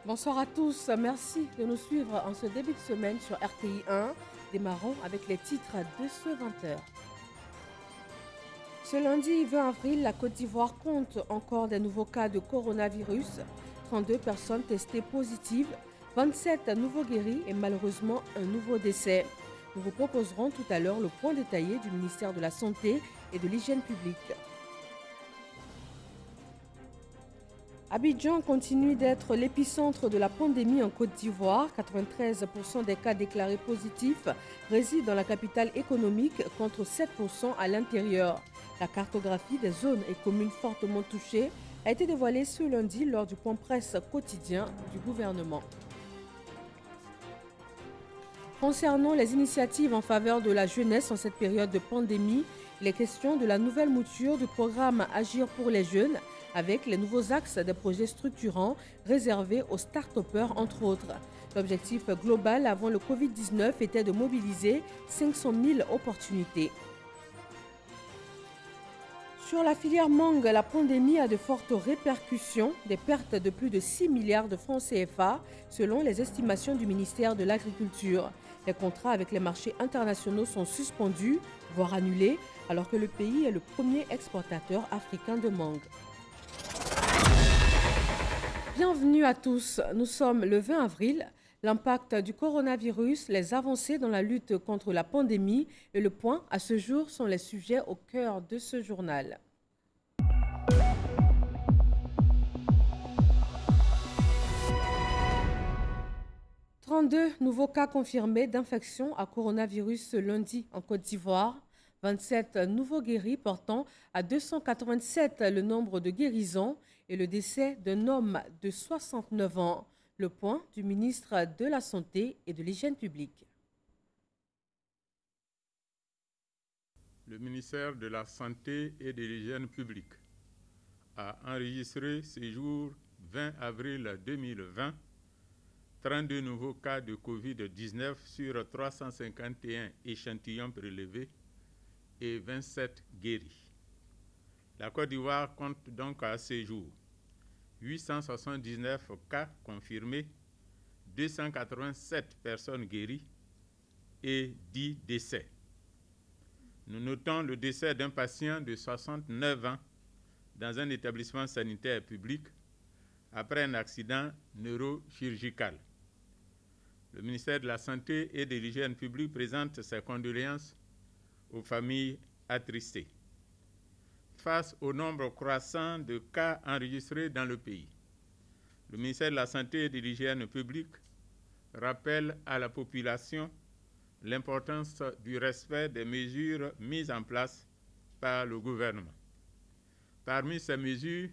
Bonsoir à tous, merci de nous suivre en ce début de semaine sur RTI 1. Démarrons avec les titres de ce 20h. Ce lundi 20 avril, la Côte d'Ivoire compte encore des nouveaux cas de coronavirus. 32 personnes testées positives, 27 nouveaux guéris et malheureusement un nouveau décès. Nous vous proposerons tout à l'heure le point détaillé du ministère de la Santé et de l'Hygiène publique. Abidjan continue d'être l'épicentre de la pandémie en Côte d'Ivoire. 93% des cas déclarés positifs résident dans la capitale économique contre 7% à l'intérieur. La cartographie des zones et communes fortement touchées a été dévoilée ce lundi lors du point presse quotidien du gouvernement. Concernant les initiatives en faveur de la jeunesse en cette période de pandémie, il est question de la nouvelle mouture du programme Agir pour les jeunes, avec les nouveaux axes des projets structurants réservés aux start-upers entre autres. L'objectif global avant le Covid-19 était de mobiliser 500 000 opportunités. Sur la filière mangue, la pandémie a de fortes répercussions, des pertes de plus de 6 milliards de francs CFA selon les estimations du ministère de l'Agriculture. Les contrats avec les marchés internationaux sont suspendus, voire annulés, alors que le pays est le premier exportateur africain de mangue. Bienvenue à tous, nous sommes le 20 avril. L'impact du coronavirus, les avancées dans la lutte contre la pandémie et le point à ce jour sont les sujets au cœur de ce journal. « 32 nouveaux cas confirmés d'infection à coronavirus ce lundi en Côte d'Ivoire. 27 nouveaux guéris portant à 287 le nombre de guérisons et le décès d'un homme de 69 ans. Le point du ministre de la Santé et de l'Hygiène publique. Le ministère de la Santé et de l'Hygiène publique a enregistré ce jour 20 avril 2020 32 nouveaux cas de Covid-19 sur 351 échantillons prélevés et 27 guéris. La Côte d'Ivoire compte donc à ce jour 879 cas confirmés, 287 personnes guéries et 10 décès. Nous notons le décès d'un patient de 69 ans dans un établissement sanitaire public après un accident neurochirurgical. Le ministère de la Santé et de l'Hygiène publique présente ses condoléances aux familles attristées. Face au nombre croissant de cas enregistrés dans le pays, le ministère de la Santé et de l'Hygiène publique rappelle à la population l'importance du respect des mesures mises en place par le gouvernement. Parmi ces mesures,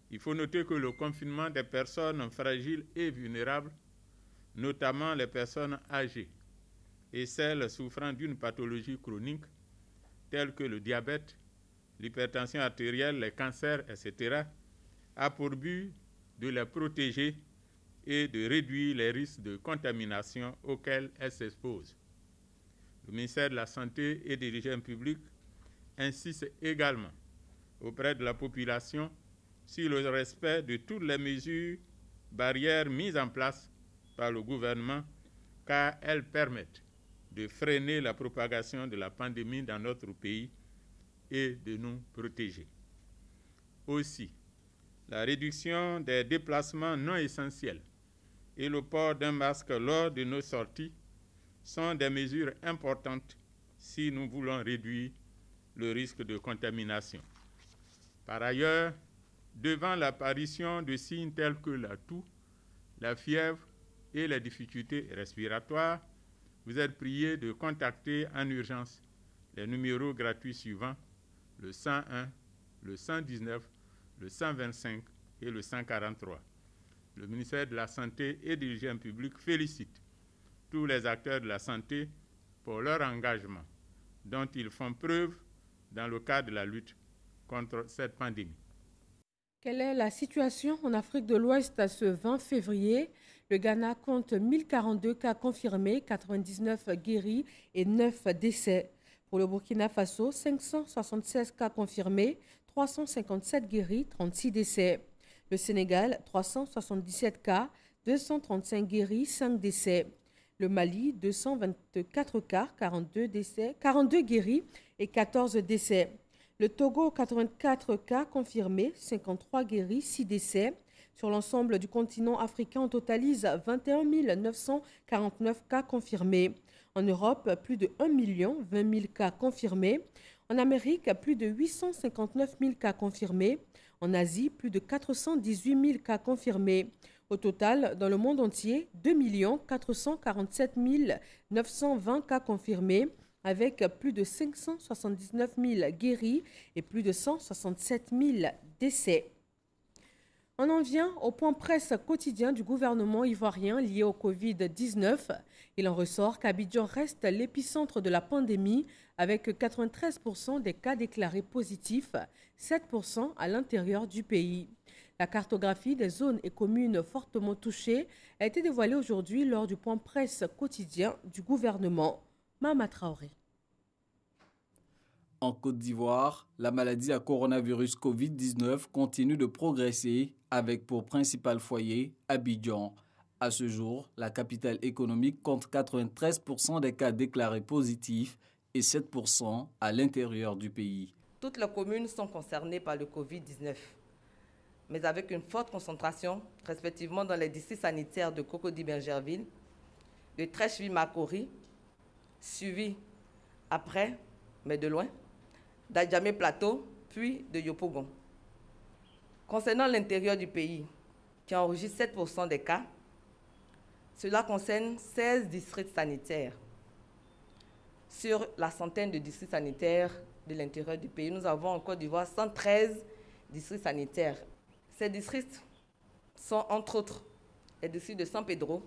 il faut noter que le confinement des personnes fragiles et vulnérables, notamment les personnes âgées et celles souffrant d'une pathologie chronique telle que le diabète, l'hypertension artérielle, les cancers, etc., a pour but de les protéger et de réduire les risques de contamination auxquels elles s'exposent. Le ministère de la Santé et de l'Hygiène publique insiste également auprès de la population sur le respect de toutes les mesures barrières mises en place par le gouvernement, car elles permettent de freiner la propagation de la pandémie dans notre pays et de nous protéger. Aussi, la réduction des déplacements non essentiels et le port d'un masque lors de nos sorties sont des mesures importantes si nous voulons réduire le risque de contamination. Par ailleurs, devant l'apparition de signes tels que la toux, la fièvre et les difficultés respiratoires, vous êtes priés de contacter en urgence les numéros gratuits suivants, le 101, le 119, le 125 et le 143. Le ministère de la Santé et de l'Hygiène publique félicite tous les acteurs de la santé pour leur engagement dont ils font preuve dans le cadre de la lutte contre cette pandémie. Quelle est la situation en Afrique de l'Ouest ce 20 février? Le Ghana compte 1042 cas confirmés, 99 guéris et 9 décès. Pour le Burkina Faso, 576 cas confirmés, 357 guéris, 36 décès. Le Sénégal, 377 cas, 235 guéris, 5 décès. Le Mali, 224 cas, 42 décès, 42 guéris et 14 décès. Le Togo, 84 cas confirmés, 53 guéris, 6 décès. Sur l'ensemble du continent africain, on totalise 21 949 cas confirmés. En Europe, plus de 1 020 000 cas confirmés. En Amérique, plus de 859 000 cas confirmés. En Asie, plus de 418 000 cas confirmés. Au total, dans le monde entier, 2 447 920 cas confirmés, avec plus de 579 000 guéris et plus de 167 000 décès. On en vient au point presse quotidien du gouvernement ivoirien lié au Covid-19. Il en ressort qu'Abidjan reste l'épicentre de la pandémie avec 93% des cas déclarés positifs, 7% à l'intérieur du pays. La cartographie des zones et communes fortement touchées a été dévoilée aujourd'hui lors du point presse quotidien du gouvernement. Mama Traoré. En Côte d'Ivoire, la maladie à coronavirus Covid-19 continue de progresser avec pour principal foyer Abidjan. À ce jour, la capitale économique compte 93% des cas déclarés positifs et 7% à l'intérieur du pays. Toutes les communes sont concernées par le Covid-19, mais avec une forte concentration, respectivement dans les districts sanitaires de Cocody-Bergerville, de Trècheville-Makori, suivi après, mais de loin, d'Adjamé-Plateau, puis de Yopougon. Concernant l'intérieur du pays, qui enregistre 7% des cas, cela concerne 16 districts sanitaires. Sur la centaine de districts sanitaires de l'intérieur du pays, nous avons en Côte d'Ivoire 113 districts sanitaires. Ces districts sont entre autres les districts de San Pedro,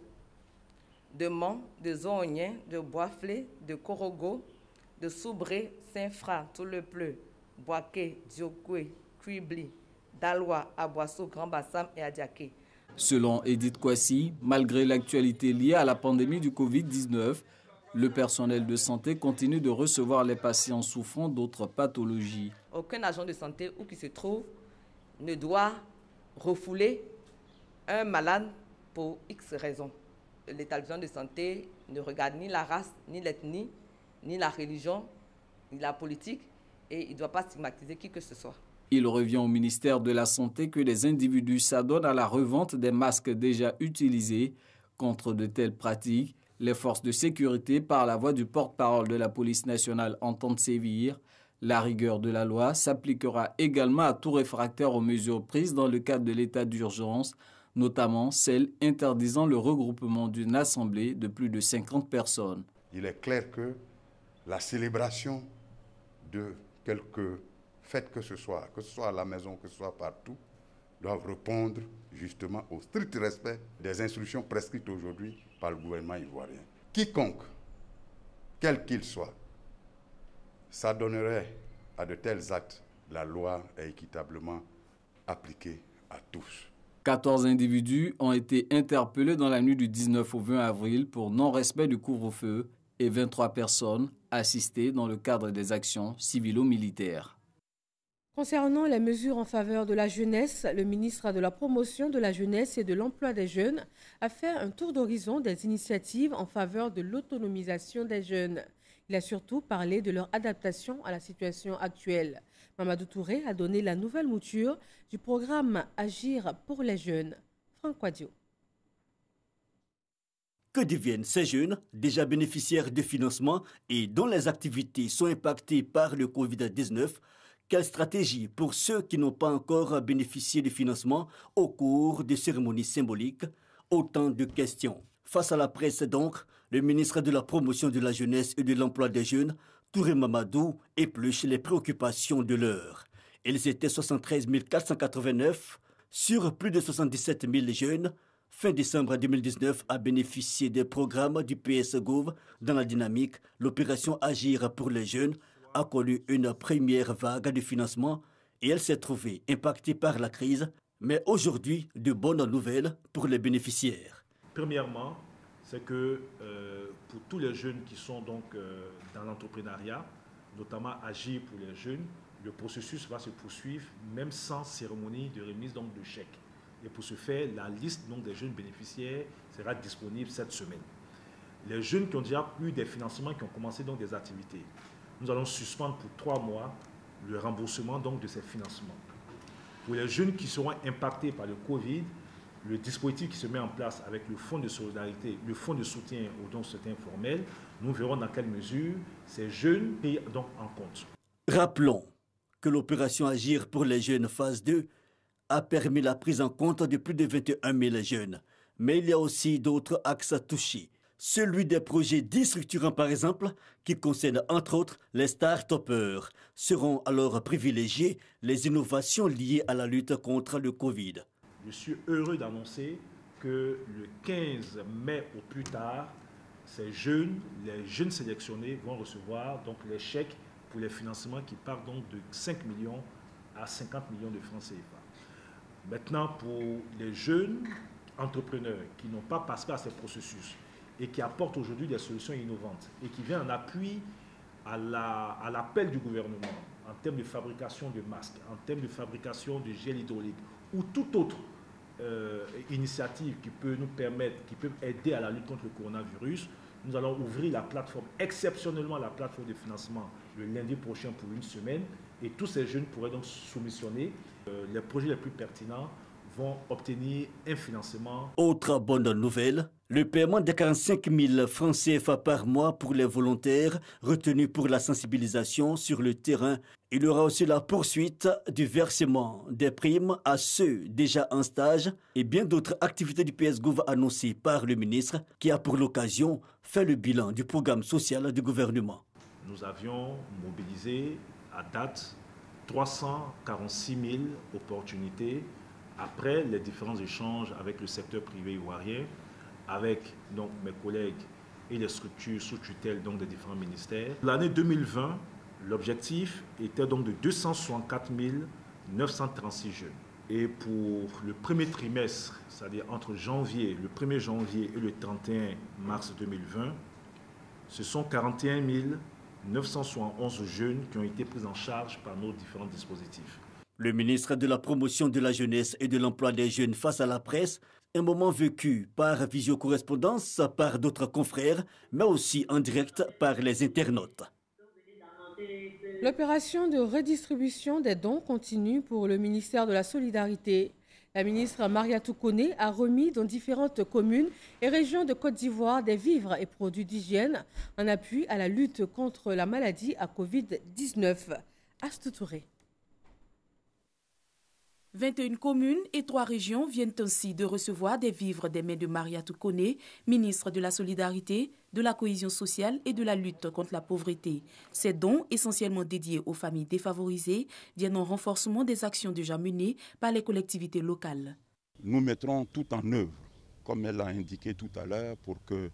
de Mans, de Zoonien, de Boisflé, de Korogo, de Soubré, Saint-Fra, Toulepleu, Boaké, Diokwe, Kuibli, Daloa, Aboissou, Grand Bassam et Adiaké. Selon Edith Kwasi, malgré l'actualité liée à la pandémie du Covid-19, le personnel de santé continue de recevoir les patients souffrant d'autres pathologies. Aucun agent de santé où qu'il se trouve ne doit refouler un malade pour X raisons. L'établissement de santé ne regarde ni la race, ni l'ethnie, ni la religion, ni la politique, et il ne doit pas stigmatiser qui que ce soit. Il revient au ministère de la Santé que les individus s'adonnent à la revente des masques déjà utilisés. Contre de telles pratiques, les forces de sécurité, par la voix du porte-parole de la police nationale, entendent sévir. La rigueur de la loi s'appliquera également à tout réfractaire aux mesures prises dans le cadre de l'état d'urgence, notamment celles interdisant le regroupement d'une assemblée de plus de 50 personnes. Il est clair que la célébration de quelques fêtes que ce soit à la maison, que ce soit partout, doivent répondre justement au strict respect des instructions prescrites aujourd'hui par le gouvernement ivoirien. Quiconque, quel qu'il soit, s'adonnerait à de tels actes, la loi est équitablement appliquée à tous. 14 individus ont été interpellés dans la nuit du 19 au 20 avril pour non-respect du couvre-feu et 23 personnes assistées dans le cadre des actions civilo-militaires. Concernant les mesures en faveur de la jeunesse, le ministre de la Promotion de la jeunesse et de l'emploi des jeunes a fait un tour d'horizon des initiatives en faveur de l'autonomisation des jeunes. Il a surtout parlé de leur adaptation à la situation actuelle. Mamadou Touré a donné la nouvelle mouture du programme Agir pour les jeunes. Franck Quadio. Que deviennent ces jeunes déjà bénéficiaires de financement et dont les activités sont impactées par le Covid-19 ? Quelle stratégie pour ceux qui n'ont pas encore bénéficié de financement au cours de cérémonies symboliques? Autant de questions. Face à la presse donc, le ministre de la Promotion de la jeunesse et de l'emploi des jeunes, Touré Mamadou, épluche les préoccupations de l'heure. Ils étaient 73 489 sur plus de 77 000 jeunes. Fin décembre 2019 a bénéficié des programmes du PS-Gouv dans la dynamique. L'opération Agir pour les jeunes a connu une première vague de financement et elle s'est trouvée impactée par la crise, mais aujourd'hui, de bonnes nouvelles pour les bénéficiaires. Premièrement, c'est que pour tous les jeunes qui sont donc dans l'entrepreneuriat, notamment Agir pour les jeunes, le processus va se poursuivre même sans cérémonie de remise donc de chèques. Et pour ce faire, la liste donc, des jeunes bénéficiaires sera disponible cette semaine. Les jeunes qui ont déjà eu des financements, qui ont commencé donc des activités, nous allons suspendre pour 3 mois le remboursement donc, de ces financements. Pour les jeunes qui seront impactés par le Covid, le dispositif qui se met en place avec le fonds de solidarité, le fonds de soutien aux dons soutien informels, nous verrons dans quelle mesure ces jeunes payent donc en compte. Rappelons que l'opération Agir pour les jeunes phase 2 a permis la prise en compte de plus de 21 000 jeunes. Mais il y a aussi d'autres axes touchés. Celui des projets dits structurants, par exemple, qui concernent entre autres les start-upers. Seront alors privilégiées les innovations liées à la lutte contre le Covid. Je suis heureux d'annoncer que le 15 mai au plus tard, les jeunes sélectionnés vont recevoir donc les chèques pour les financements qui partent donc de 5 millions à 50 millions de francs CFA. Maintenant, pour les jeunes entrepreneurs qui n'ont pas passé à ces processus et qui apportent aujourd'hui des solutions innovantes et qui viennent en appui à l'appel du gouvernement en termes de fabrication de masques, en termes de fabrication de gel hydraulique ou toute autre initiative qui peut nous permettre, qui peut aider à la lutte contre le coronavirus, nous allons ouvrir la plateforme, exceptionnellement la plateforme de financement, le lundi prochain pour 1 semaine. Et tous ces jeunes pourraient donc soumissionner. Les projets les plus pertinents vont obtenir un financement. Autre bonne nouvelle, le paiement de 45 000 francs CFA par mois pour les volontaires retenus pour la sensibilisation sur le terrain. Il y aura aussi la poursuite du versement des primes à ceux déjà en stage et bien d'autres activités du PS-Gouv annoncées par le ministre qui a pour l'occasion fait le bilan du programme social du gouvernement. Nous avions mobilisé à date 346 000 opportunités après les différents échanges avec le secteur privé ivoirien, avec donc, mes collègues et les structures sous tutelle donc, des différents ministères. L'année 2020, l'objectif était donc de 264 936 jeunes. Et pour le premier trimestre, c'est-à-dire entre le 1er janvier et le 31 mars 2020, ce sont 41 971 jeunes qui ont été pris en charge par nos différents dispositifs. Le ministre de la Promotion de la Jeunesse et de l'Emploi des Jeunes face à la presse, un moment vécu par visiocorrespondance par d'autres confrères, mais aussi en direct par les internautes. L'opération de redistribution des dons continue pour le ministère de la Solidarité. La ministre Mariatou Koné a remis dans différentes communes et régions de Côte d'Ivoire des vivres et produits d'hygiène en appui à la lutte contre la maladie à Covid-19. Astou Touré. 21 communes et 3 régions viennent ainsi de recevoir des vivres des mains de Mariatou Koné, ministre de la Solidarité, de la Cohésion sociale et de la lutte contre la pauvreté. Ces dons, essentiellement dédiés aux familles défavorisées, viennent en renforcement des actions déjà menées par les collectivités locales. Nous mettrons tout en œuvre, comme elle l'a indiqué tout à l'heure, pour que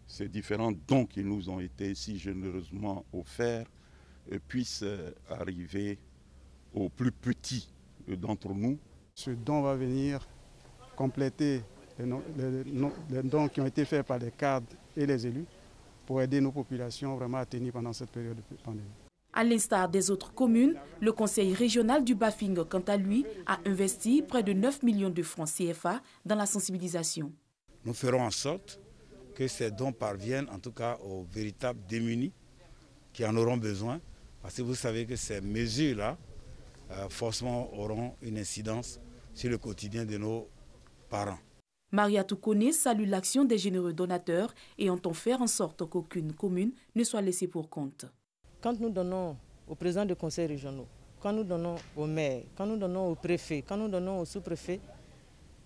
ces différents dons qui nous ont été si généreusement offerts puissent arriver aux plus petits d'entre nous. Ce don va venir compléter les dons qui ont été faits par les cadres et les élus pour aider nos populations vraiment à tenir pendant cette période de pandémie. À l'instar des autres communes, le conseil régional du Bafing, quant à lui, a investi près de 9 millions de francs CFA dans la sensibilisation. Nous ferons en sorte que ces dons parviennent en tout cas aux véritables démunis qui en auront besoin, parce que vous savez que ces mesures-là forcément auront une incidence sur le quotidien de nos parents. Mariatou Koné salue l'action des généreux donateurs et entend faire en sorte qu'aucune commune ne soit laissée pour compte. Quand nous donnons aux présidents de conseils régionaux, quand nous donnons aux maires, quand nous donnons aux préfets, quand nous donnons aux sous-préfets,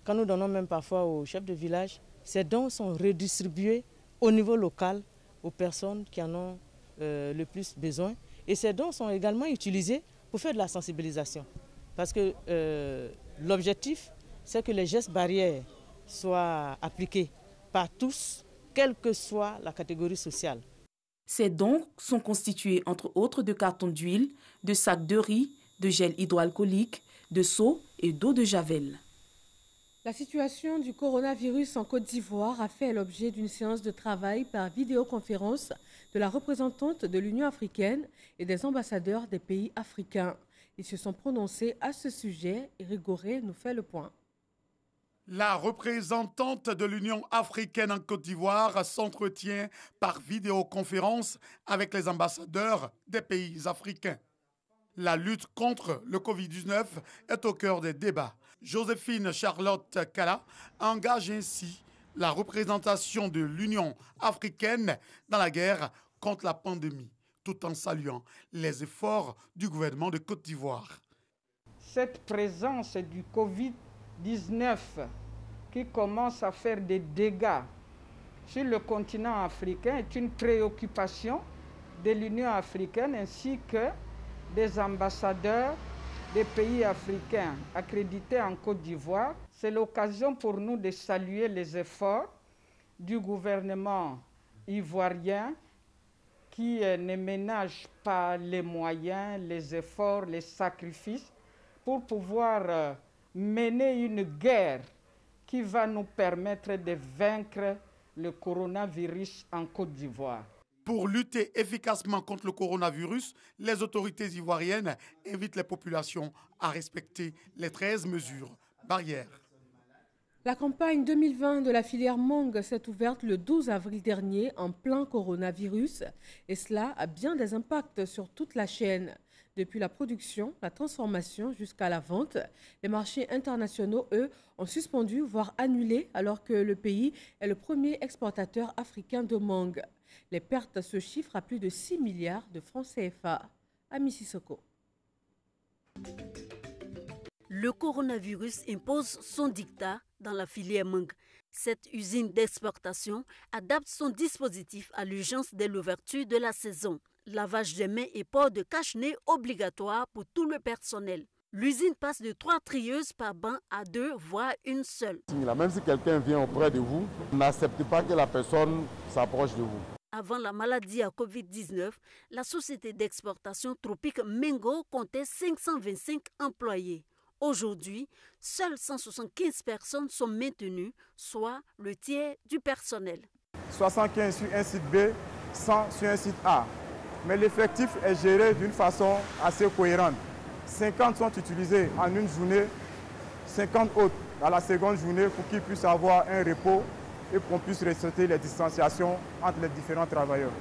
quand nous donnons même parfois aux chefs de village, ces dons sont redistribués au niveau local aux personnes qui en ont le plus besoin. Et ces dons sont également utilisés pour faire de la sensibilisation. Parce que l'objectif, c'est que les gestes barrières soient appliqués par tous, quelle que soit la catégorie sociale. Ces dons sont constitués entre autres de cartons d'huile, de sacs de riz, de gel hydroalcoolique, de seaux et d'eau de javel. La situation du coronavirus en Côte d'Ivoire a fait l'objet d'une séance de travail par vidéoconférence de la représentante de l'Union africaine et des ambassadeurs des pays africains. Ils se sont prononcés à ce sujet et Rigoré nous fait le point. La représentante de l'Union africaine en Côte d'Ivoire s'entretient par vidéoconférence avec les ambassadeurs des pays africains. La lutte contre le Covid-19 est au cœur des débats. Joséphine Charlotte Kala engage ainsi la représentation de l'Union africaine dans la guerre contre la pandémie, tout en saluant les efforts du gouvernement de Côte d'Ivoire. Cette présence du Covid-19 qui commence à faire des dégâts sur le continent africain est une préoccupation de l'Union africaine ainsi que des ambassadeurs des pays africains accrédités en Côte d'Ivoire. C'est l'occasion pour nous de saluer les efforts du gouvernement ivoirien qui ne ménage pas les moyens, les efforts, les sacrifices pour pouvoir mener une guerre qui va nous permettre de vaincre le coronavirus en Côte d'Ivoire. Pour lutter efficacement contre le coronavirus, les autorités ivoiriennes invitent les populations à respecter les 13 mesures barrières. La campagne 2020 de la filière mangue s'est ouverte le 12 avril dernier en plein coronavirus et cela a bien des impacts sur toute la chaîne. Depuis la production, la transformation jusqu'à la vente, les marchés internationaux, eux, ont suspendu, voire annulé, alors que le pays est le premier exportateur africain de mangue. Les pertes se chiffrent à plus de 6 milliards de francs CFA. À Mississauga. Le coronavirus impose son dictat dans la filière mangue. Cette usine d'exportation adapte son dispositif à l'urgence de l'ouverture de la saison. Lavage des mains et port de cache-nez obligatoire pour tout le personnel. L'usine passe de 3 trieuses par banc à 2, voire une seule. Même si quelqu'un vient auprès de vous, n'acceptez pas que la personne s'approche de vous. Avant la maladie à Covid-19, la société d'exportation Tropique Mengo comptait 525 employés. Aujourd'hui, seules 175 personnes sont maintenues, soit le tiers du personnel. 75 sur un site B, 100 sur un site A. Mais l'effectif est géré d'une façon assez cohérente. 50 sont utilisés en une journée, 50 autres dans la seconde journée pour qu'ils puissent avoir un repos et qu'on puisse respecter les distanciations entre les différents travailleurs.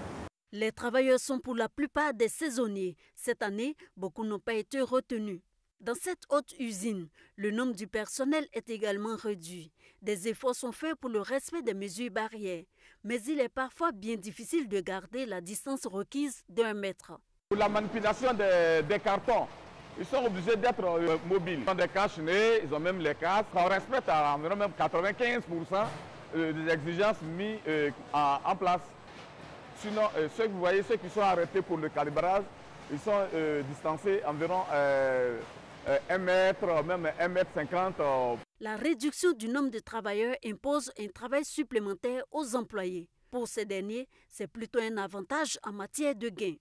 Les travailleurs sont pour la plupart des saisonniers. Cette année, beaucoup n'ont pas été retenus. Dans cette haute usine, le nombre du personnel est également réduit. Des efforts sont faits pour le respect des mesures barrières, mais il est parfois bien difficile de garder la distance requise d'1 mètre. Pour la manipulation des cartons, ils sont obligés d'être mobiles. Ils ont des cache-nez, ils ont même les casques. On respecte à environ même 95% des exigences mises en place. Sinon, ceux que vous voyez, ceux qui sont arrêtés pour le calibrage, ils sont distancés environ 1 mètre, même 1,50 mètre. La réduction du nombre de travailleurs impose un travail supplémentaire aux employés. Pour ces derniers, c'est plutôt un avantage en matière de gains.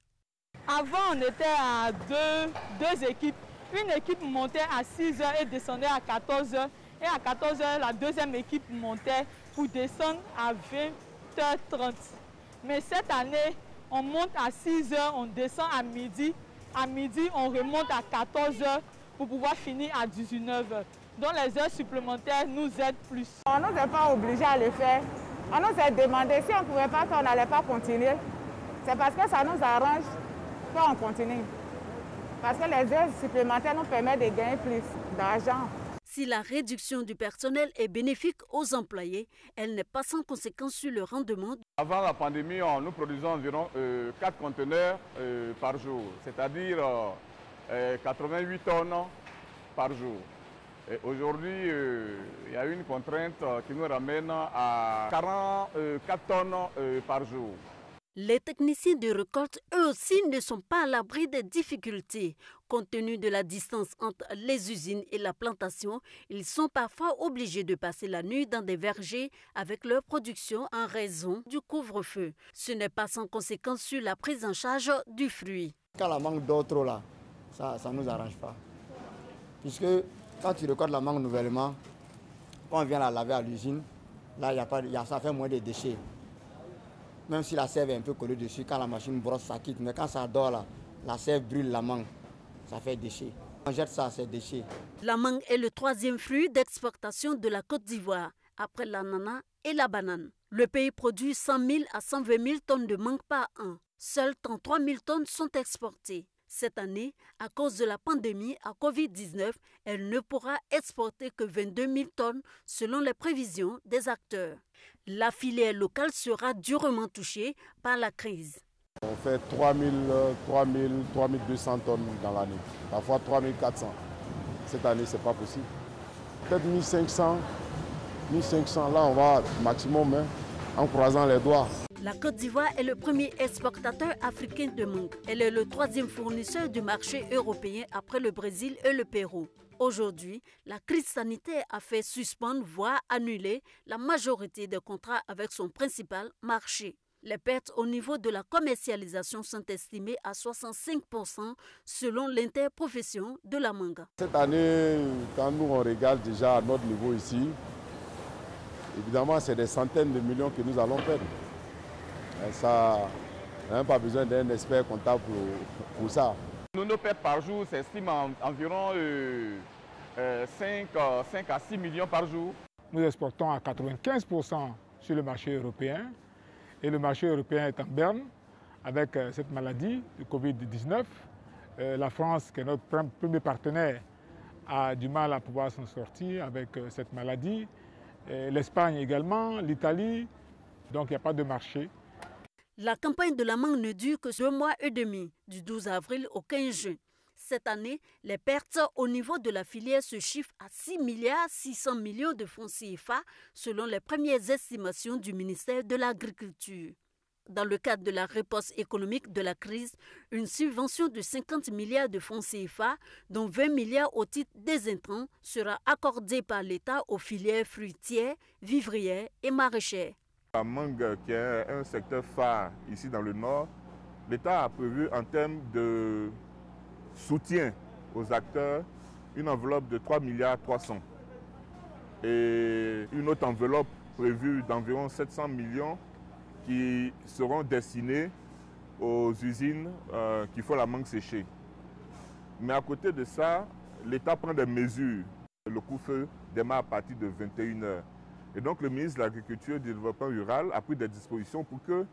Avant, on était à deux équipes. Une équipe montait à 6 h et descendait à 14 h. Et à 14 h, la deuxième équipe montait pour descendre à 20 h 30. Mais cette année, on monte à 6 h, on descend à midi. À midi, on remonte à 14 h pour pouvoir finir à 19 h. Donc les heures supplémentaires nous aident plus. On ne nous est pas obligé à le faire. On nous a demandé si on ne pouvait pas faire, on n'allait pas continuer. C'est parce que ça nous arrange qu'on continue. Parce que les heures supplémentaires nous permettent de gagner plus d'argent. Si la réduction du personnel est bénéfique aux employés, elle n'est pas sans conséquence sur le rendement. Avant la pandémie, nous produisons environ 4 conteneurs par jour, c'est-à-dire 88 tonnes par jour. Aujourd'hui, il y a une contrainte qui nous ramène à 44 tonnes par jour. Les techniciens de récolte, eux aussi, ne sont pas à l'abri des difficultés. Compte tenu de la distance entre les usines et la plantation, ils sont parfois obligés de passer la nuit dans des vergers avec leur production en raison du couvre-feu. Ce n'est pas sans conséquence sur la prise en charge du fruit. Quand la mangue dort trop là, ça ne nous arrange pas. Puisque quand tu récoltes la mangue nouvellement, quand on vient la laver à l'usine, là, ça fait moins de déchets. Même si la sève est un peu collée dessus, quand la machine brosse, ça quitte. Mais quand ça dort là, la sève brûle la mangue, ça fait déchet. On jette ça, ces déchets. La mangue est le troisième fruit d'exportation de la Côte d'Ivoire, après l'ananas et la banane. Le pays produit 100 000 à 120 000 tonnes de mangue par an. Seules 33 000 tonnes sont exportées. Cette année, à cause de la pandémie à Covid-19, elle ne pourra exporter que 22 000 tonnes selon les prévisions des acteurs. La filière locale sera durement touchée par la crise. On fait 3 200 tonnes dans l'année, parfois 3 400. Cette année, ce n'est pas possible. Peut-être 1500, là on va maximum en croisant les doigts. La Côte d'Ivoire est le premier exportateur africain de mangue. Elle est le troisième fournisseur du marché européen après le Brésil et le Pérou. Aujourd'hui, la crise sanitaire a fait suspendre, voire annuler, la majorité des contrats avec son principal marché. Les pertes au niveau de la commercialisation sont estimées à 65% selon l'interprofession de la mangue. Cette année, quand nous on regarde déjà à notre niveau ici, évidemment c'est des centaines de millions que nous allons perdre. Et ça, on n'a même pas besoin d'un expert comptable pour ça. Nos pertes par jour s'estiment environ 5 à 6 millions par jour. Nous exportons à 95% sur le marché européen. Et le marché européen est en berne avec cette maladie de Covid-19. La France, qui est notre premier partenaire, a du mal à pouvoir s'en sortir avec cette maladie. L'Espagne également, l'Italie, donc il n'y a pas de marché. La campagne de la mangue ne dure que 2 mois et demi, du 12 avril au 15 juin. Cette année, les pertes au niveau de la filière se chiffrent à 6,6 milliards de francs CFA selon les premières estimations du ministère de l'Agriculture. Dans le cadre de la réponse économique de la crise, une subvention de 50 milliards de francs CFA, dont 20 milliards au titre des intrants, sera accordée par l'État aux filières fruitières, vivrières et maraîchères. La mangue, qui est un secteur phare ici dans le Nord, l'État a prévu en termes de soutien aux acteurs une enveloppe de 3,3 milliards et une autre enveloppe prévue d'environ 700 millions qui seront destinés aux usines qui font la mangue séchée. Mais à côté de ça, l'État prend des mesures. Le couvre-feu démarre à partir de 21h. Et donc le ministre de l'Agriculture et du Développement rural a pris des dispositions pour que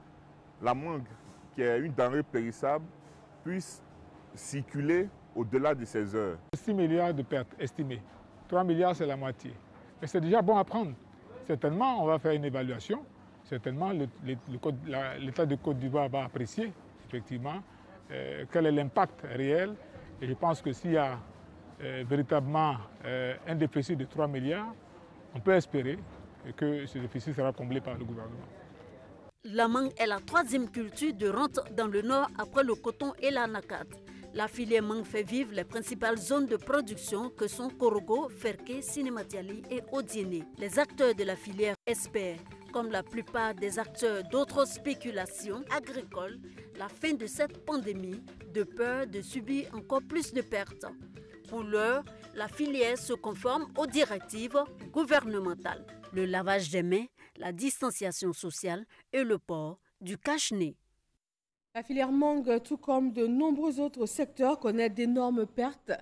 la mangue, qui est une denrée périssable, puisse circuler au-delà de 16 heures. 6 milliards de pertes estimées. 3 milliards, c'est la moitié. Mais c'est déjà bon à prendre. Certainement, on va faire une évaluation. Certainement, l'État de Côte d'Ivoire va apprécier, effectivement, quel est l'impact réel. Et je pense que s'il y a véritablement un déficit de 3 milliards, on peut espérer que ce déficit sera comblé par le gouvernement. La mangue est la troisième culture de rente dans le Nord après le coton et l'anacarde. La filière mangue fait vivre les principales zones de production que sont Korogo, Ferké, Sinematiali et Odiéné. Les acteurs de la filière espèrent, comme la plupart des acteurs d'autres spéculations agricoles, la fin de cette pandémie de peur de subir encore plus de pertes. Pour l'heure, la filière se conforme aux directives gouvernementales. Le lavage des mains, la distanciation sociale et le port du cache-nez. La filière mangue, tout comme de nombreux autres secteurs, connaît d'énormes pertes.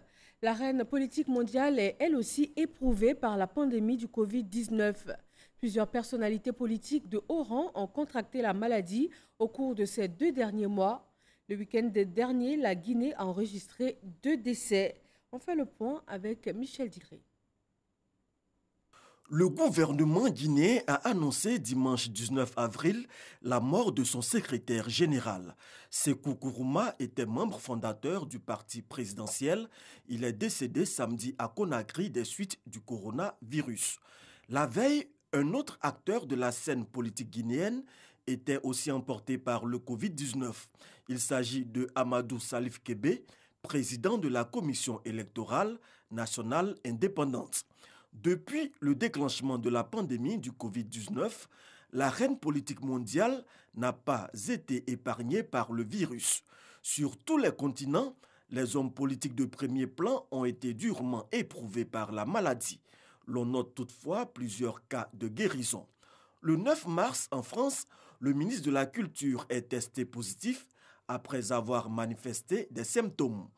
L'arène politique mondiale est elle aussi éprouvée par la pandémie du Covid-19. Plusieurs personnalités politiques de haut rang ont contracté la maladie au cours de ces 2 derniers mois. Le week-end dernier, la Guinée a enregistré 2 décès. On fait le point avec Michel Digré. Le gouvernement guinéen a annoncé dimanche 19 avril la mort de son secrétaire général. Sékou Kourouma était membre fondateur du parti présidentiel. Il est décédé samedi à Conakry des suites du coronavirus. La veille, un autre acteur de la scène politique guinéenne était aussi emporté par le Covid-19. Il s'agit de Amadou Salif Kébé, président de la Commission électorale nationale indépendante. Depuis le déclenchement de la pandémie du Covid-19, l'arène politique mondiale n'a pas été épargnée par le virus. Sur tous les continents, les hommes politiques de premier plan ont été durement éprouvés par la maladie. L'on note toutefois plusieurs cas de guérison. Le 9 mars, en France, le ministre de la Culture est testé positif après avoir manifesté des symptômes.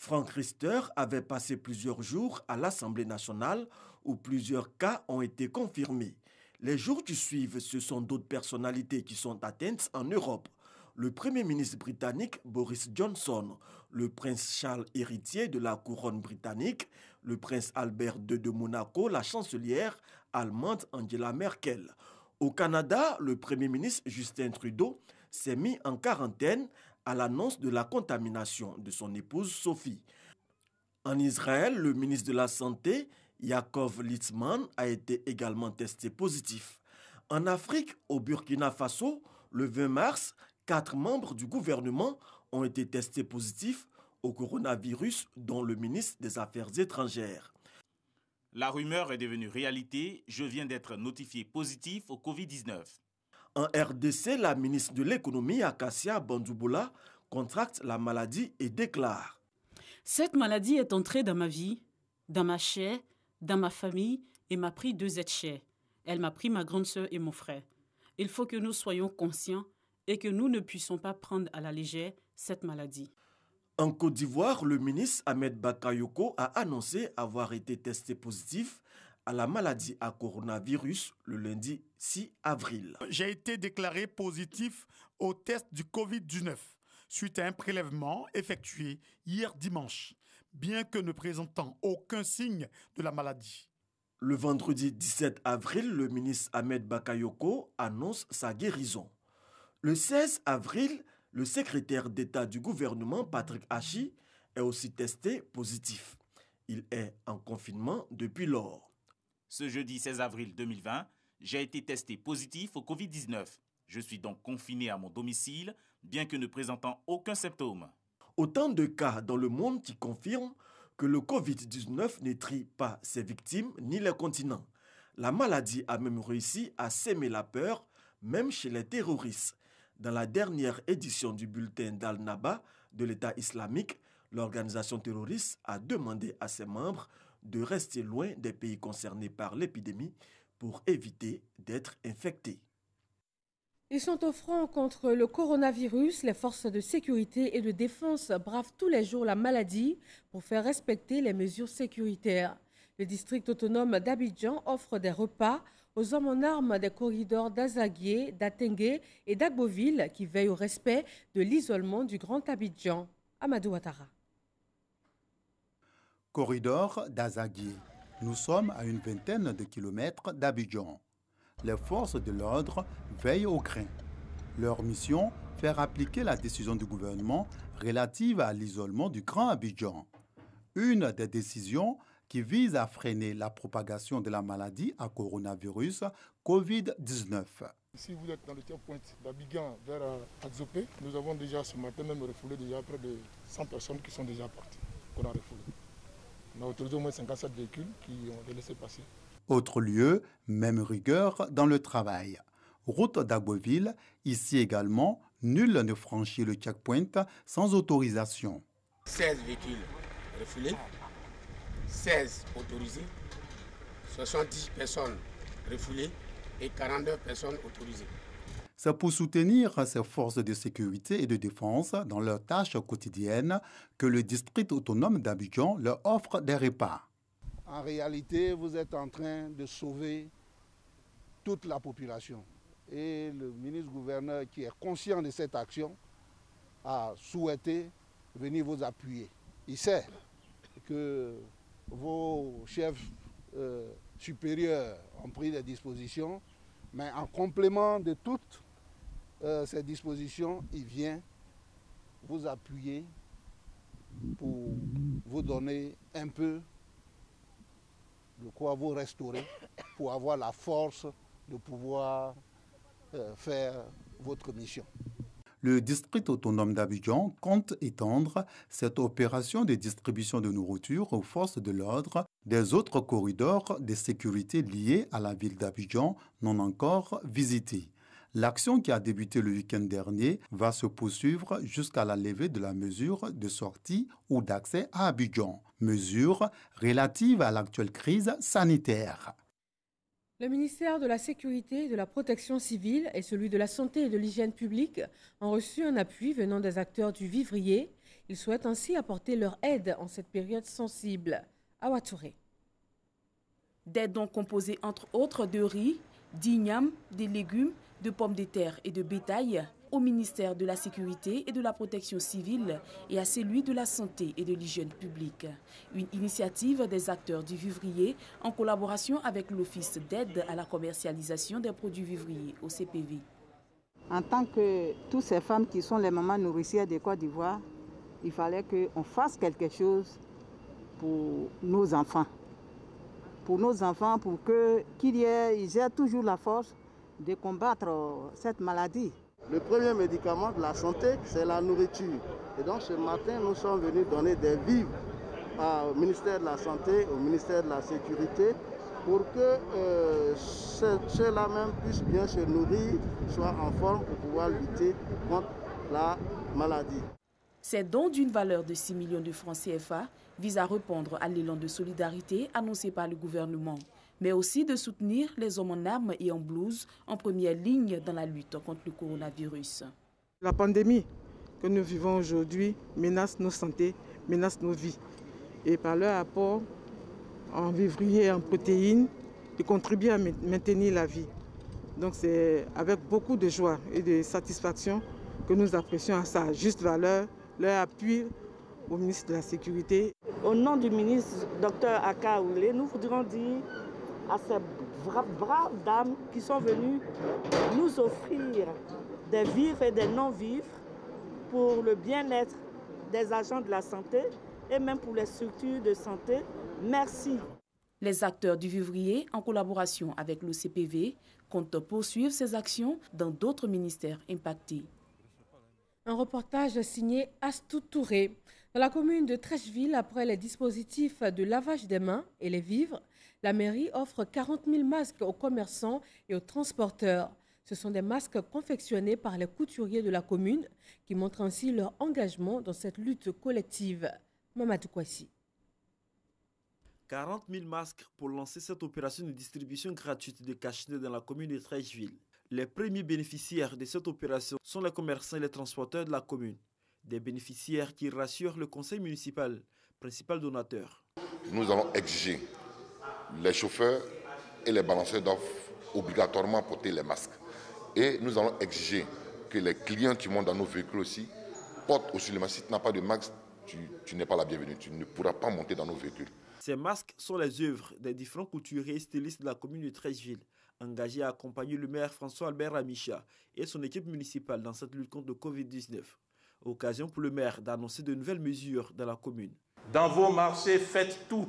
Franck Riester avait passé plusieurs jours à l'Assemblée nationale où plusieurs cas ont été confirmés. Les jours qui suivent, ce sont d'autres personnalités qui sont atteintes en Europe. Le Premier ministre britannique Boris Johnson, le prince Charles héritier de la couronne britannique, le prince Albert II de Monaco, la chancelière allemande Angela Merkel. Au Canada, le Premier ministre Justin Trudeau s'est mis en quarantaine à l'annonce de la contamination de son épouse Sophie. En Israël, le ministre de la Santé, Yaakov Litzman, a été également testé positif. En Afrique, au Burkina Faso, le 20 mars, 4 membres du gouvernement ont été testés positifs au coronavirus, dont le ministre des Affaires étrangères. La rumeur est devenue réalité. Je viens d'être notifié positif au Covid-19. En RDC, la ministre de l'économie, Acacia Bandouboula, contracte la maladie et déclare: Cette maladie est entrée dans ma vie, dans ma chair, dans ma famille et m'a pris 2 êtres chers. Elle m'a pris ma grande sœur et mon frère. Il faut que nous soyons conscients et que nous ne puissions pas prendre à la légère cette maladie. En Côte d'Ivoire, le ministre Ahmed Bakayoko a annoncé avoir été testé positif à la maladie à coronavirus le lundi 6 avril. J'ai été déclaré positif au test du Covid-19 suite à un prélèvement effectué hier dimanche, bien que ne présentant aucun signe de la maladie. Le vendredi 17 avril, le ministre Ahmed Bakayoko annonce sa guérison. Le 16 avril, le secrétaire d'État du gouvernement, Patrick Hachi, est aussi testé positif. Il est en confinement depuis lors. Ce jeudi 16 avril 2020, j'ai été testé positif au Covid-19. Je suis donc confiné à mon domicile, bien que ne présentant aucun symptôme. Autant de cas dans le monde qui confirment que le Covid-19 ne trie pas ses victimes ni les continents. La maladie a même réussi à s'aimer la peur, même chez les terroristes. Dans la dernière édition du bulletin d'Al-Naba de l'État islamique, l'organisation terroriste a demandé à ses membres de rester loin des pays concernés par l'épidémie pour éviter d'être infectés. Ils sont au front contre le coronavirus. Les forces de sécurité et de défense bravent tous les jours la maladie pour faire respecter les mesures sécuritaires. Le district autonome d'Abidjan offre des repas aux hommes en armes des corridors d'Azaguié, d'Atengue et d'Agboville qui veillent au respect de l'isolement du Grand Abidjan. Amadou Ouattara. Corridor d'Azaguié. Nous sommes à une vingtaine de kilomètres d'Abidjan. Les forces de l'ordre veillent au grain. Leur mission, faire appliquer la décision du gouvernement relative à l'isolement du Grand Abidjan. Une des décisions qui vise à freiner la propagation de la maladie à coronavirus Covid-19. Si vous êtes dans le checkpoint d'Abidjan vers Adzopé, nous avons déjà ce matin même refoulé déjà près de 100 personnes qui sont déjà parties, qu'on a refoulées. On a autorisé au moins 57 véhicules qui ont laissé passer. Autre lieu, même rigueur dans le travail. Route d'Agboville, ici également, nul ne franchit le checkpoint sans autorisation. 16 véhicules refoulés, 16 autorisés, 70 personnes refoulées et 49 personnes autorisées. C'est pour soutenir ces forces de sécurité et de défense dans leurs tâches quotidiennes que le district autonome d'Abidjan leur offre des repas. En réalité, vous êtes en train de sauver toute la population. Et le ministre-gouverneur qui est conscient de cette action a souhaité venir vous appuyer. Il sait que vos chefs supérieurs ont pris des dispositions, mais en complément de toutes ces dispositions, il vient vous appuyer pour vous donner un peu de quoi vous restaurer, pour avoir la force de pouvoir faire votre mission. Le district autonome d'Abidjan compte étendre cette opération de distribution de nourriture aux forces de l'ordre des autres corridors de sécurité liés à la ville d'Abidjan non encore visités. L'action qui a débuté le week-end dernier va se poursuivre jusqu'à la levée de la mesure de sortie ou d'accès à Abidjan, mesure relative à l'actuelle crise sanitaire. Le ministère de la Sécurité et de la Protection civile et celui de la Santé et de l'Hygiène publique ont reçu un appui venant des acteurs du vivrier. Ils souhaitent ainsi apporter leur aide en cette période sensible. Awa Touré. Des dons composés entre autres de riz, d'igname, des légumes, de pommes de terre et de bétail au ministère de la Sécurité et de la Protection civile et à celui de la Santé et de l'Hygiène publique. Une initiative des acteurs du vivrier en collaboration avec l'Office d'aide à la commercialisation des produits vivriers au CPV. En tant que toutes ces femmes qui sont les mamans nourricières de Côte d'Ivoire, il fallait qu'on fasse quelque chose pour nos enfants. Pour nos enfants, pour qu'ils aient toujours la force de combattre cette maladie. Le premier médicament de la santé, c'est la nourriture. Et donc ce matin, nous sommes venus donner des vivres au ministère de la Santé, au ministère de la Sécurité, pour que ceux-là même puissent bien se nourrir, soient en forme pour pouvoir lutter contre la maladie. Ces dons d'une valeur de 6 millions de francs CFA visent à répondre à l'élan de solidarité annoncé par le gouvernement, mais aussi de soutenir les hommes en armes et en blouse en première ligne dans la lutte contre le coronavirus. La pandémie que nous vivons aujourd'hui menace nos santé, menace nos vies. Et par leur apport en vivrier et en protéines, ils contribuent à maintenir la vie. Donc c'est avec beaucoup de joie et de satisfaction que nous apprécions à sa juste valeur leur appui au ministre de la Sécurité. Au nom du ministre Dr Aka Oulé, nous voudrions dire à ces braves dames qui sont venues nous offrir des vivres et des non-vivres pour le bien-être des agents de la santé et même pour les structures de santé. Merci. Les acteurs du vivrier, en collaboration avec le CPV, comptent poursuivre ces actions dans d'autres ministères impactés. Un reportage signé Astou Touré. Dans la commune de Trècheville, après les dispositifs de lavage des mains et les vivres, la mairie offre 40 000 masques aux commerçants et aux transporteurs. Ce sont des masques confectionnés par les couturiers de la commune qui montrent ainsi leur engagement dans cette lutte collective. Mamadou Kouassi. 40 000 masques pour lancer cette opération de distribution gratuite de cache-nez dans la commune de Trècheville. Les premiers bénéficiaires de cette opération sont les commerçants et les transporteurs de la commune. Des bénéficiaires qui rassurent le conseil municipal, principal donateur. Nous allons exiger les chauffeurs et les balanciers doivent obligatoirement porter les masques. Et nous allons exiger que les clients qui montent dans nos véhicules aussi portent aussi le masque. Si tu n'as pas de masque, tu n'es pas la bienvenue. Tu ne pourras pas monter dans nos véhicules. Ces masques sont les œuvres des différents couturiers et stylistes de la commune de Trècheville, engagés à accompagner le maire François-Albert Amicha et son équipe municipale dans cette lutte contre le Covid-19. Occasion pour le maire d'annoncer de nouvelles mesures dans la commune. Dans vos marchés, faites tout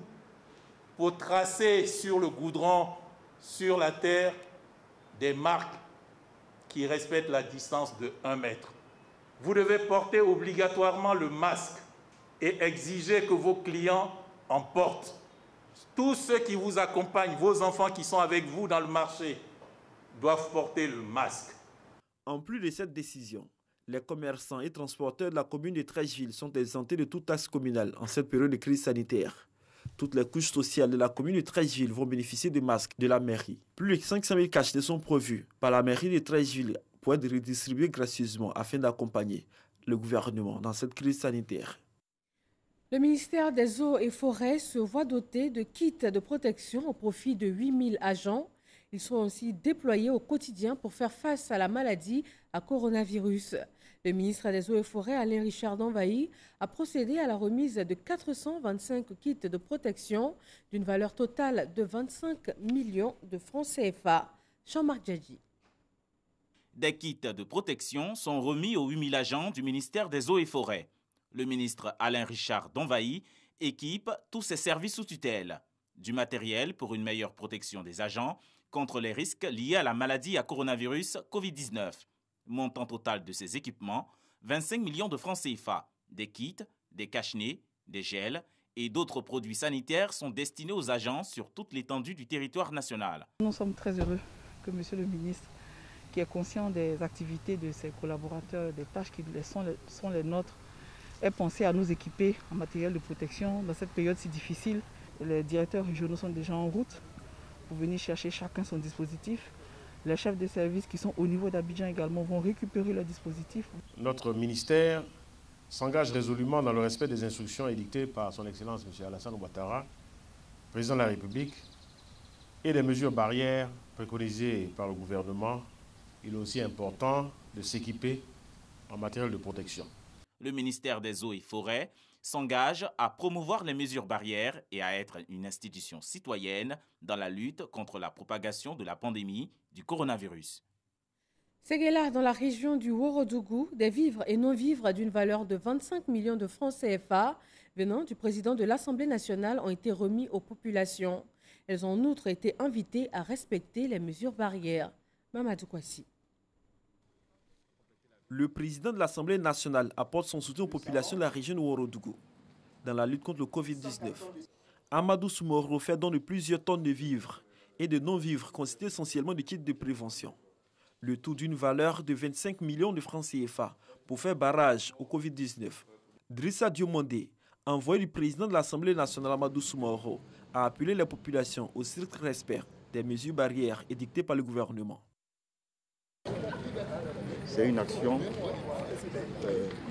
pour tracer sur le goudron, sur la terre, des marques qui respectent la distance de 1 mètre. Vous devez porter obligatoirement le masque et exiger que vos clients en portent. Tous ceux qui vous accompagnent, vos enfants qui sont avec vous dans le marché, doivent porter le masque. En plus de cette décision, les commerçants et transporteurs de la commune de Trècheville sont exemptés de toute taxe communale en cette période de crise sanitaire. Toutes les couches sociales de la commune de Trècheville vont bénéficier des masques de la mairie. Plus de 500 000 cache-nez sont prévus par la mairie de Trècheville pour être redistribués gracieusement afin d'accompagner le gouvernement dans cette crise sanitaire. Le ministère des Eaux et Forêts se voit doté de kits de protection au profit de 8 000 agents. Ils sont aussi déployés au quotidien pour faire face à la maladie à coronavirus. Le ministre des Eaux et Forêts, Alain Richard Danvaï, a procédé à la remise de 425 kits de protection d'une valeur totale de 25 millions de francs CFA. Jean-Marc Djadji. Des kits de protection sont remis aux 8 000 agents du ministère des Eaux et Forêts. Le ministre Alain Richard Danvaï équipe tous ses services sous tutelle. Du matériel pour une meilleure protection des agents contre les risques liés à la maladie à coronavirus Covid-19. Montant total de ces équipements, 25 millions de francs CFA. Des kits, des cache-nez, des gels et d'autres produits sanitaires sont destinés aux agents sur toute l'étendue du territoire national. Nous sommes très heureux que Monsieur le ministre, qui est conscient des activités de ses collaborateurs, des tâches qui sont les nôtres, ait pensé à nous équiper en matériel de protection dans cette période si difficile. Les directeurs régionaux sont déjà en route pour venir chercher chacun son dispositif. Les chefs de service qui sont au niveau d'Abidjan également vont récupérer leur dispositif. Notre ministère s'engage résolument dans le respect des instructions édictées par son Excellence M. Alassane Ouattara, président de la République, et des mesures barrières préconisées par le gouvernement. Il est aussi important de s'équiper en matériel de protection. Le ministère des Eaux et Forêts s'engage à promouvoir les mesures barrières et à être une institution citoyenne dans la lutte contre la propagation de la pandémie du coronavirus. Séguéla, dans la région du Ourodougou, des vivres et non-vivres d'une valeur de 25 millions de francs CFA venant du président de l'Assemblée nationale ont été remis aux populations. Elles ont en outre été invitées à respecter les mesures barrières. Mamadou Kwasi. Le président de l'Assemblée nationale apporte son soutien aux populations de la région de Ourodougou dans la lutte contre le Covid-19. Amadou Soumoro fait don de plusieurs tonnes de vivres et de non-vivres constitués essentiellement de kits de prévention. Le tout d'une valeur de 25 millions de francs CFA pour faire barrage au Covid-19. Drissa Diomondé, envoyé du président de l'Assemblée nationale Amadou Soumoro, a appelé les populations au strict respect des mesures barrières édictées par le gouvernement. C'est une action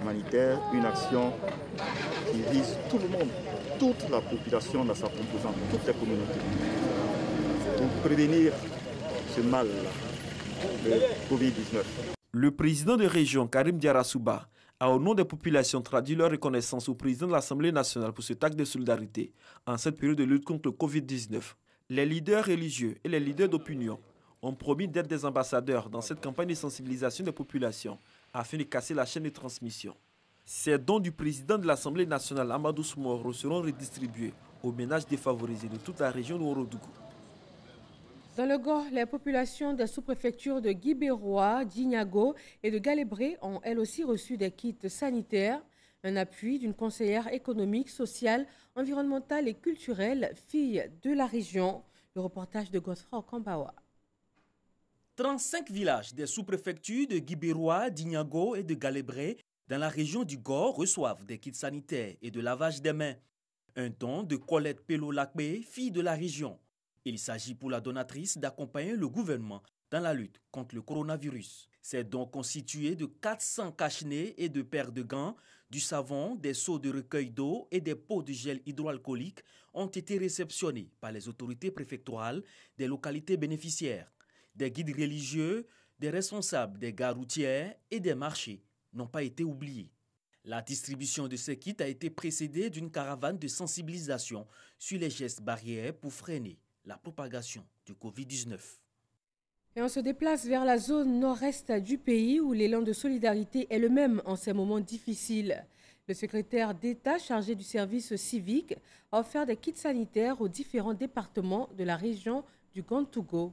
humanitaire, une action qui vise tout le monde, toute la population dans sa composante, toutes les communautés, pour prévenir ce mal-là, le Covid-19. Le président de région, Karim Diarasouba, a au nom des populations traduit leur reconnaissance au président de l'Assemblée nationale pour cet acte de solidarité en cette période de lutte contre le Covid-19. Les leaders religieux et les leaders d'opinion ont promis d'être des ambassadeurs dans cette campagne de sensibilisation des populations afin de casser la chaîne de transmission. Ces dons du président de l'Assemblée nationale, Amadou Soumoro, seront redistribués aux ménages défavorisés de toute la région de Ourodougou. Dans le Gord, les populations des sous-préfectures de Guibérois, d'Ignago et de Galébré ont elles aussi reçu des kits sanitaires, un appui d'une conseillère économique, sociale, environnementale et culturelle, fille de la région. Le reportage de Godfrey Okambawa. 35 villages des sous-préfectures de Guibérois, d'Ignago et de Galébré dans la région du Gord reçoivent des kits sanitaires et de lavage des mains. Un don de Colette Pello-Lakbe, fille de la région. Il s'agit pour la donatrice d'accompagner le gouvernement dans la lutte contre le coronavirus. Ces dons constitués de 400 cache-nez et de paires de gants, du savon, des seaux de recueil d'eau et des pots de gel hydroalcoolique ont été réceptionnés par les autorités préfectorales des localités bénéficiaires. Des guides religieux, des responsables des gares routières et des marchés n'ont pas été oubliés. La distribution de ces kits a été précédée d'une caravane de sensibilisation sur les gestes barrières pour freiner la propagation du Covid-19. Et on se déplace vers la zone nord-est du pays où l'élan de solidarité est le même en ces moments difficiles. Le secrétaire d'État chargé du service civique a offert des kits sanitaires aux différents départements de la région du Gantougo.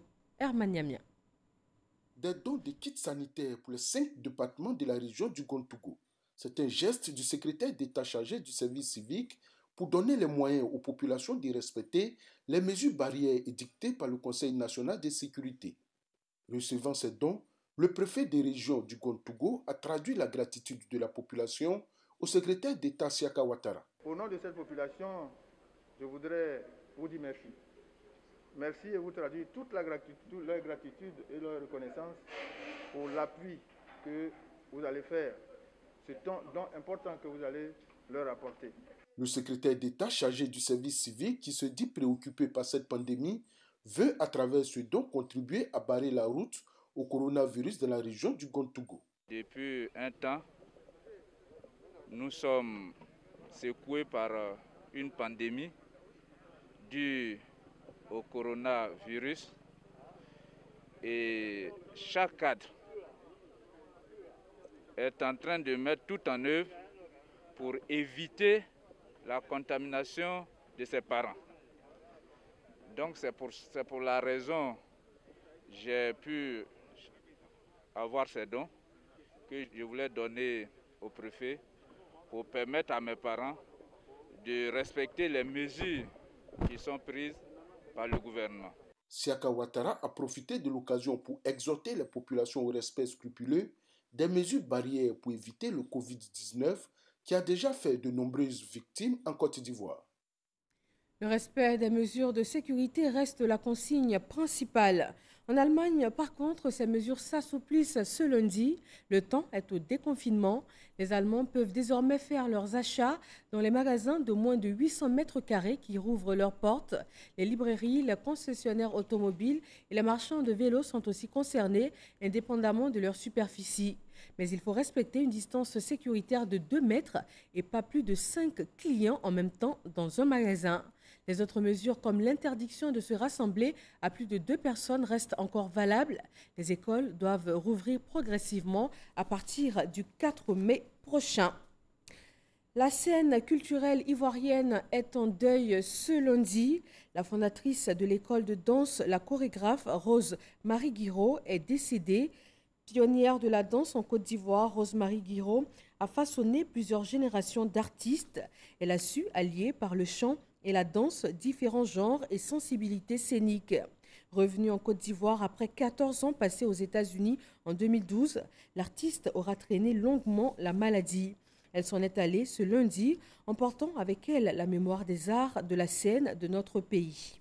Des dons de kits sanitaires pour les 5 départements de la région du Gantougo. C'est un geste du secrétaire d'État chargé du service civique pour donner les moyens aux populations de respecter les mesures barrières édictées par le Conseil national de sécurité. Recevant ces dons, le préfet des régions du Gantougo a traduit la gratitude de la population au secrétaire d'État Siaka Ouattara. Au nom de cette population, je voudrais vous dire merci. Merci et vous traduire toute leur gratitude et leur reconnaissance pour l'appui que vous allez faire. C'est un don important que vous allez leur apporter. Le secrétaire d'État chargé du service civique, qui se dit préoccupé par cette pandémie, veut à travers ce don contribuer à barrer la route au coronavirus dans la région du Gantougo. Depuis un temps, nous sommes secoués par une pandémie due au coronavirus et chaque cadre est en train de mettre tout en œuvre pour éviter la contamination de ses parents. Donc c'est pour la raison que j'ai pu avoir ces dons que je voulais donner au préfet pour permettre à mes parents de respecter les mesures qui sont prises par le gouvernement. Siaka Ouattara a profité de l'occasion pour exhorter les populations au respect scrupuleux des mesures barrières pour éviter le Covid-19 qui a déjà fait de nombreuses victimes en Côte d'Ivoire. Le respect des mesures de sécurité reste la consigne principale. En Allemagne, par contre, ces mesures s'assouplissent ce lundi. Le temps est au déconfinement. Les Allemands peuvent désormais faire leurs achats dans les magasins de moins de 800 mètres carrés qui rouvrent leurs portes. Les librairies, les concessionnaires automobiles et les marchands de vélos sont aussi concernés, indépendamment de leur superficie. Mais il faut respecter une distance sécuritaire de 2 mètres et pas plus de 5 clients en même temps dans un magasin. Les autres mesures comme l'interdiction de se rassembler à plus de 2 personnes restent encore valables. Les écoles doivent rouvrir progressivement à partir du 4 mai prochain. La scène culturelle ivoirienne est en deuil ce lundi. La fondatrice de l'école de danse, la chorégraphe Rose Marie Guiraud, est décédée. Pionnière de la danse en Côte d'Ivoire, Rose Marie Guiraud a façonné plusieurs générations d'artistes. Elle a su allier par le chant et la danse différents genres et sensibilités scéniques. Revenue en Côte d'Ivoire après 14 ans passés aux États-Unis en 2012, l'artiste aura traîné longuement la maladie. Elle s'en est allée ce lundi, emportant avec elle la mémoire des arts de la scène de notre pays.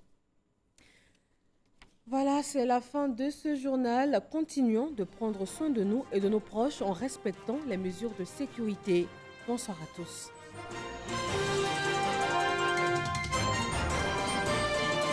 Voilà, c'est la fin de ce journal. Continuons de prendre soin de nous et de nos proches en respectant les mesures de sécurité. Bonsoir à tous.